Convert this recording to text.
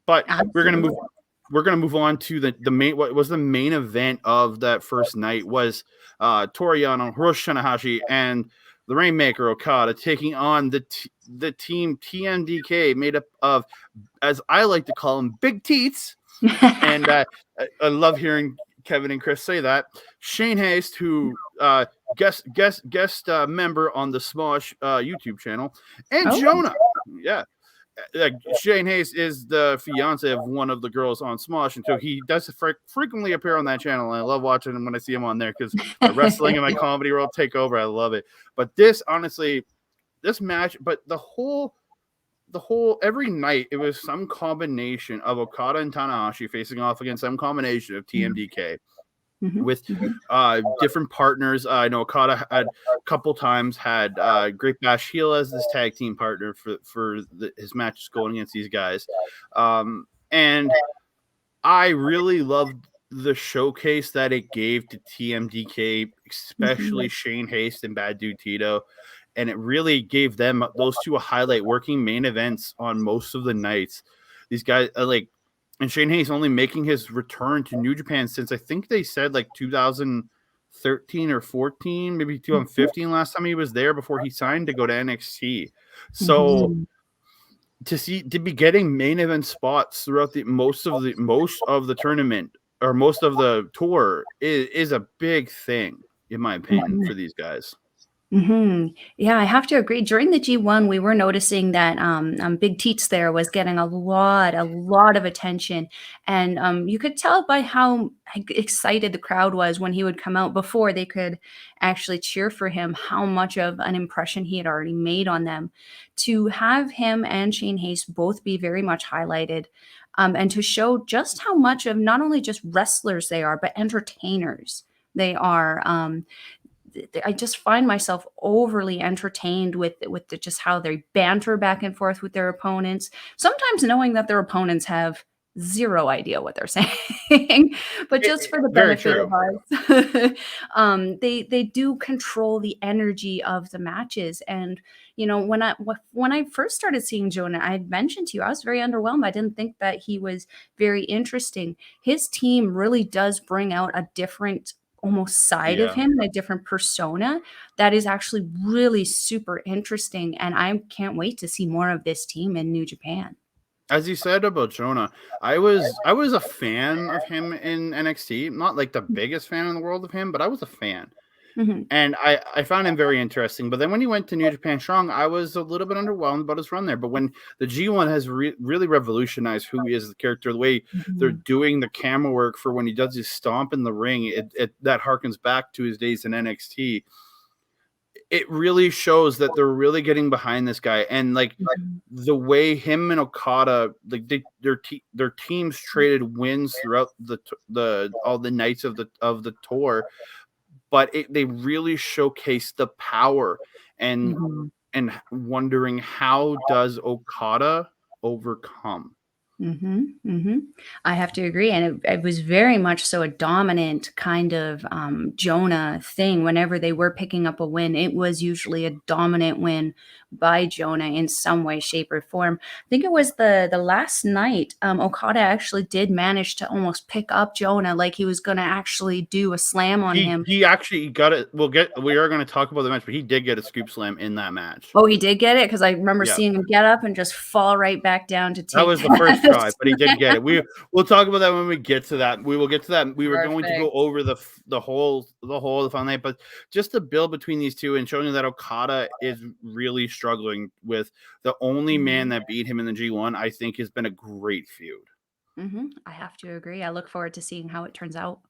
But Absolutely. we're gonna move on to the main. What was the main event of that first night was Toru Yano, Hiroshi Tanahashi, and the Rainmaker Okada taking on the team TMDK, made up of, as I like to call them, big teats. And I love hearing Kevin and Chris say that. Shane Haste, who guest member on the Smosh YouTube channel, and Jonah. Yeah. Shane Hayes is the fiance of one of the girls on Smosh, and so he does frequently appear on that channel. And I love watching him when I see him on there because my wrestling and my comedy world take over. I love it. But this, honestly, this match, but the whole every night it was some combination of Okada and Tanahashi facing off against some combination of TMDK. With different partners. I know Okada had a couple times had Great Bash Heel as this tag team partner for his matches going against these guys. And I really loved the showcase that it gave to TMDK, especially Shane Haste and Bad Dude Tito. And it really gave them, those two, a highlight, working main events on most of the nights. These guys, and Shane Hayes only making his return to New Japan since I think they said like 2013 or 14, maybe 2015 last time he was there before he signed to go to NXT. So to be getting main event spots throughout most of the tournament or most of the tour is a big thing, in my opinion, for these guys. Yeah, I have to agree. During the G1, we were noticing that Big Teats there was getting a lot of attention, and you could tell by how excited the crowd was when he would come out before they could actually cheer for him, how much of an impression he had already made on them. To have him and Shane Hayes both be very much highlighted, and to show just how much of not only just wrestlers they are, but entertainers they are. I just find myself overly entertained with just how they banter back and forth with their opponents, sometimes knowing that their opponents have zero idea what they're saying, but just for the benefit of us, they do control the energy of the matches. And when I first started seeing Jonah, I had mentioned to you I was very underwhelmed. I didn't think that he was very interesting. His team really does bring out a different almost side of him, a different persona that is actually really super interesting, and I can't wait to see more of this team in New Japan. As you said about Jonah, I was a fan of him in NXT, not like the biggest fan in the world of him, but I was a fan. And I found him very interesting. But then when he went to New Japan Strong, I was a little bit underwhelmed about his run there. But when the G1 has really revolutionized who he is as a character, the way they're doing the camera work for when he does his stomp in the ring, that harkens back to his days in NXT. It really shows that they're really getting behind this guy. And like the way him and Okada, like their teams traded wins throughout all the nights of the tour. But they really showcase the power and wondering how does Okada overcome. I have to agree, and it was very much so a dominant kind of Jonah thing. Whenever they were picking up a win, it was usually a dominant win by Jonah in some way, shape, or form. I think it was the last night Okada actually did manage to almost pick up Jonah, like he was going to actually do a slam on him. He actually got it. We are going to talk about the match, but he did get a scoop slam in that match. Oh, he did get it? Because I remember seeing him get up and just fall right back down to take that was the first try, but he did get it. We'll talk about that when we get to that. We will get to that. We were going to go over the whole of the final night, but just the build between these two and showing that Okada is really struggling with the only man that beat him in the G1, I think has been a great feud. I have to agree. I look forward to seeing how it turns out.